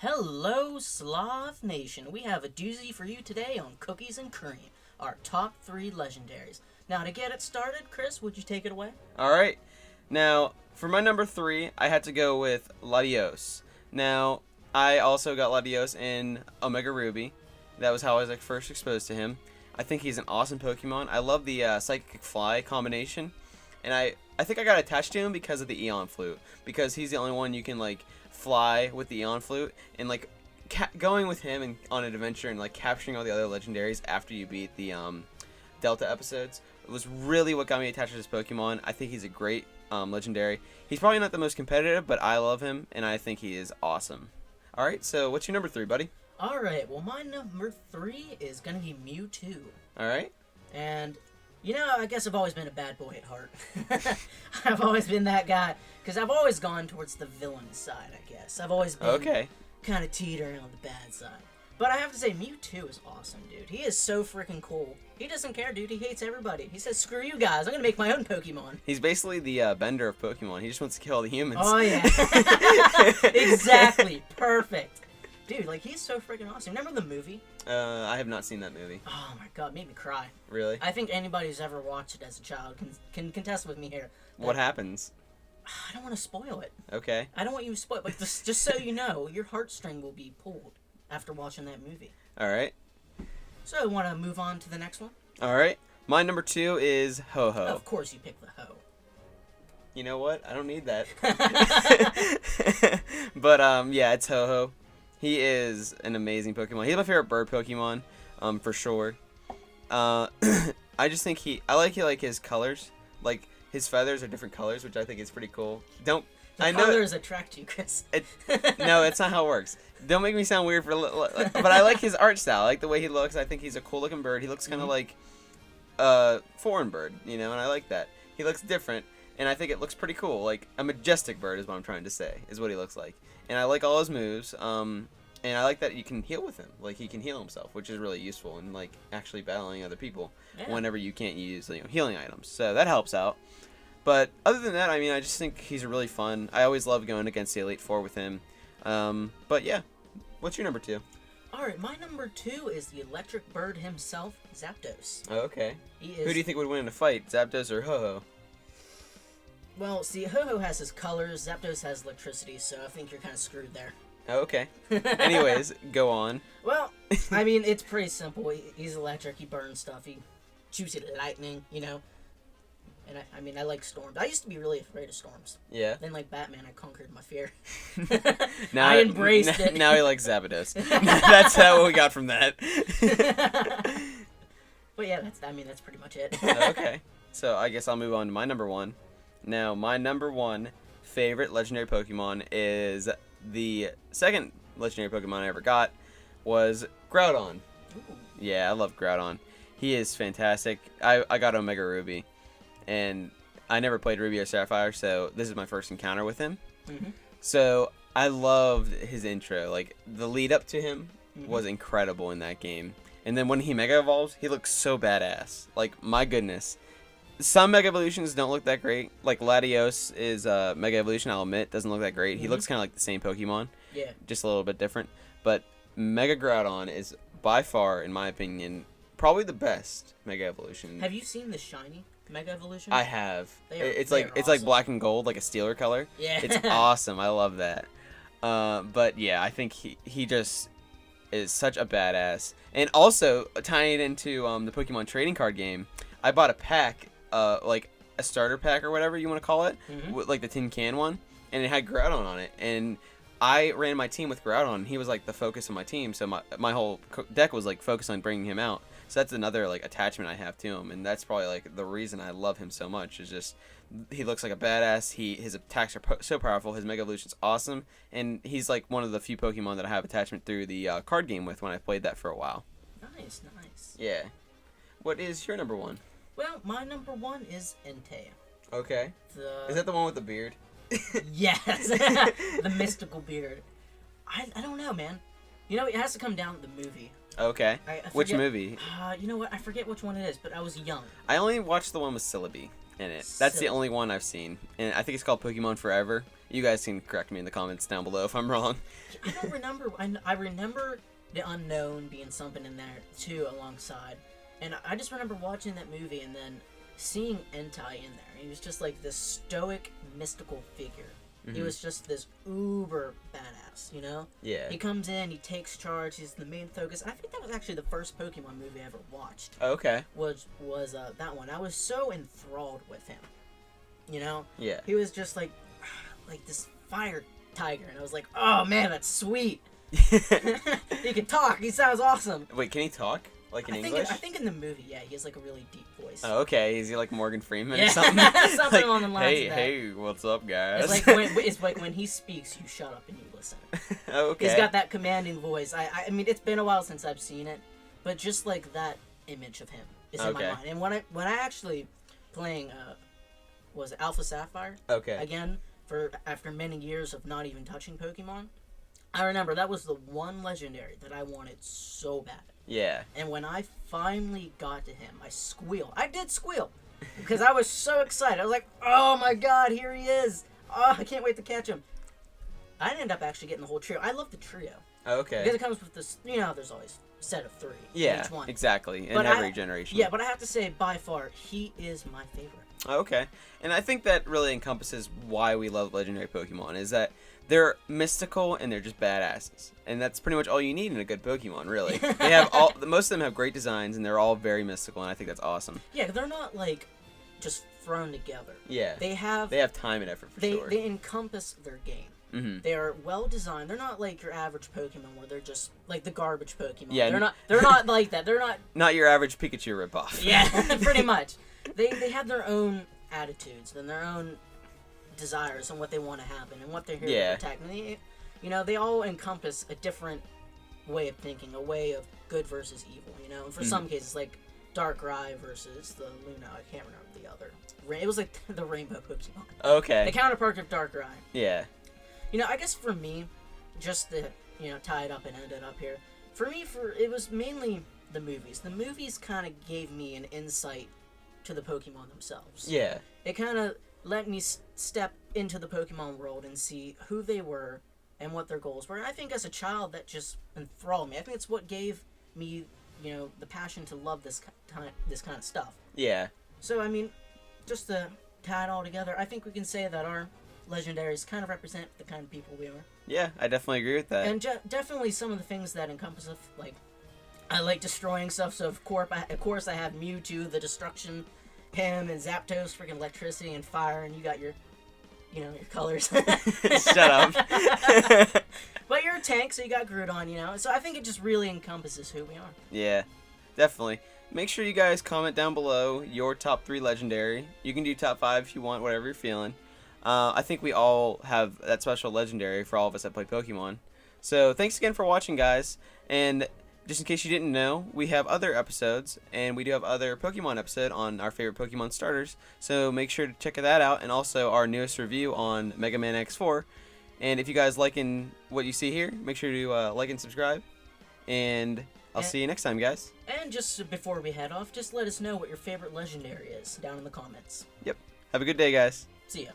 Hello, Slav Nation. We have a doozy for you today on Cookies and Cream, our top 3 legendaries. Now, to get it started, Chris, would you take it away? All right. Now, for my number 3, I had to go with Latios. Now, I also got Latios in Omega Ruby. That was how I was first exposed to him. I think he's an awesome Pokemon. I love the Psychic Fly combination. And I think I got attached to him because of the Eon Flute. Because he's the only one you can, fly with the Eon Flute. And, going with him and on an adventure and, capturing all the other legendaries after you beat the Delta episodes was really what got me attached to this Pokemon. I think he's a great legendary. He's probably not the most competitive, but I love him, and I think he is awesome. All right, so what's your number 3, buddy? All right, well, my number 3 is going to be Mewtwo. All right. And, I guess I've always been a bad boy at heart. I've always been that guy, because I've always gone towards the villain side, I guess. I've always been kind of teetering on the bad side. But I have to say, Mewtwo is awesome, dude. He is so freaking cool. He doesn't care, dude. He hates everybody. He says, screw you guys. I'm going to make my own Pokemon. He's basically the Bender of Pokemon. He just wants to kill all the humans. Oh, yeah. Exactly. Perfect. Dude, he's so freaking awesome. Remember the movie? I have not seen that movie. Oh, my God. It made me cry. Really? I think anybody who's ever watched it as a child can contest with me here. What happens? I don't want to spoil it. Okay. I don't want you to spoil it. But just so you know, your heartstring will be pulled after watching that movie. All right. So, I want to move on to the next one? All right. My number 2 is Ho-Ho. Of course you picked the Ho. You know what? I don't need that. But, yeah, it's Ho-Ho. He is an amazing Pokemon. He's my favorite bird Pokemon, for sure. I just think I like his colors. His feathers are different colors, which I think is pretty cool. Colors attract you, Chris. No, that's not how it works. Don't make me sound weird but I like his art style. I like the way he looks. I think he's a cool looking bird. He looks kind of like a foreign bird, and I like that. He looks different, and I think it looks pretty cool. Like a majestic bird is what I'm trying to say, is what he looks like. And I like all his moves. And I like that you can heal with him. He can heal himself, which is really useful in actually battling other people whenever you can't use healing items. So that helps out. But other than that, I just think he's really fun. I always love going against the Elite Four with him. But yeah, what's your number 2? All right, my number 2 is the electric bird himself, Zapdos. Oh, okay. Who do you think would win in a fight, Zapdos or Ho-Ho? Well, see, Ho-Ho has his colors, Zapdos has electricity, so I think you're kind of screwed there. Oh, okay. Anyways, go on. Well, it's pretty simple. He's electric, he burns stuff, he shoots it at lightning, And I like storms. I used to be really afraid of storms. Yeah. Then, like Batman, I conquered my fear. Now, I embraced it. Now he likes Zapdos. That's what we got from that. But yeah, that's pretty much it. Okay. So I guess I'll move on to my number 1. Now, my number 1 favorite legendary Pokemon is the second legendary Pokemon I ever got was Groudon. Ooh. Yeah, I love Groudon. He is fantastic. I got Omega Ruby. And I never played Ruby or Sapphire, so this is my first encounter with him. Mm-hmm. So I loved his intro. The lead up to him was incredible in that game. And then when he Mega Evolves, he looks so badass. My goodness. Some Mega Evolutions don't look that great. Latios is Mega Evolution, I'll admit, doesn't look that great. He looks kind of like the same Pokemon. Yeah. Just a little bit different. But Mega Groudon is by far, in my opinion, probably the best Mega Evolution. Have you seen the shiny Mega Evolution? I have. It's awesome. like black and gold, like a Steeler color. Yeah. It's awesome. I love that. But yeah, I think he just is such a badass. And also tying it into the Pokemon trading card game, I bought a pack, a starter pack or whatever you want to call it, with, the tin can one, and it had Groudon on it. And I ran my team with Groudon. And he was the focus of my team, so my whole deck was focused on bringing him out. So that's another attachment I have to him, and that's probably the reason I love him so much. Is just he looks like a badass. His attacks are so powerful. His Mega Evolution's awesome, and he's one of the few Pokemon that I have attachment through the card game with when I played that for a while. Nice. Yeah. What is your number 1? Well, my number 1 is Entei. Okay. Is that the one with the beard? Yes, the mystical beard. I don't know, man. It has to come down to the movie. Okay. I forget, which movie? You know what? I forget which one it is, but I was young. I only watched the one with Celebi. in it. That's So- the only one I've seen, and I think it's called Pokemon Forever. You guys can correct me in the comments down below if I'm wrong. I don't remember. I remember the Unknown being something in there too, alongside. And I just remember watching that movie and then seeing Entei in there. He was just like this stoic, mystical figure. He was just this uber badass, you know? Yeah. He comes in, he takes charge, he's the main focus. I think that was actually the first Pokemon movie I ever watched. Okay. Was that one. I was so enthralled with him. You know? Yeah. He was just like this fire tiger, and I was like, oh man, that's sweet. He can talk. He sounds awesome. Wait, can he talk? Like in English? I think in the movie, yeah, he has like a really deep voice. Oh, okay. Is he like Morgan Freeman or Yeah. something? Something Like, along the lines hey, of that. hey, what's up, guys? It's like when he speaks, you shut up and you listen. Okay. He's got that commanding voice. I mean, it's been a while since I've seen it, but just like that image of him is in my mind. And when I actually playing, was it Alpha Sapphire? Okay. Again, after many years of not even touching Pokemon, I remember that was the one legendary that I wanted so bad. Yeah. And when I finally got to him, I squealed. I did squeal because I was so excited. I was like, "Oh my God, here he is! Oh, I can't wait to catch him." I ended up actually getting the whole trio. I love the trio Okay. because it comes with this. You know, there's always a set of 3. Yeah. Each one. Exactly. In But every generation. Yeah, but I have to say, by far, he is my favorite. Okay. And I think that really encompasses why we love legendary Pokemon, is that they're mystical and they're just badasses. And that's pretty much all you need in a good Pokemon, really. They have most of them have great designs and they're all very mystical, and I think that's awesome. Yeah, they're not like just thrown together. Yeah. They have time and effort for they sure. they encompass their game. Mm-hmm. They are well designed. They're not like your average Pokemon where they're just like the garbage Pokemon. Yeah, They're not like that. They're not. Not your average Pikachu ripoff. Yeah, pretty much. They have their own attitudes and their own desires and what they want to happen and what they're here to protect. And they all encompass a different way of thinking, a way of good versus evil. You know, and for some cases, like Darkrai versus the Luna. I can't remember the other. It was like the Rainbow Pokemon. Okay. The counterpart of Darkrai. Yeah. I guess for me, just to tie it up and end it up here. For me, it was mainly the movies. The movies kind of gave me an insight to the Pokemon themselves. Yeah. It kind of let me step into the Pokemon world and see who they were and what their goals were. And I think as a child, that just enthralled me. I think it's what gave me, the passion to love this kind of stuff. Yeah. So, I mean, just to tie it all together, I think we can say that our legendaries kind of represent the kind of people we are. Yeah, I definitely agree with that. And definitely some of the things that encompass us, like, I like destroying stuff, so of course I have Mewtwo, the destruction, him, and Zapdos, freaking electricity and fire, and you got your colors. Shut up. But you're a tank, so you got Groudon, so I think it just really encompasses who we are. Yeah, definitely. Make sure you guys comment down below your top 3 legendary. You can do top 5 if you want, whatever you're feeling. I think we all have that special legendary for all of us that play Pokemon. So thanks again for watching, guys. And just in case you didn't know, we have other episodes, and we do have other Pokemon episode on our favorite Pokemon starters. So make sure to check that out, and also our newest review on MegaMan X4. And if you guys liking what you see here, make sure to like and subscribe. And I'll see you next time, guys. And just before we head off, just let us know what your favorite legendary is down in the comments. Yep. Have a good day, guys. See ya.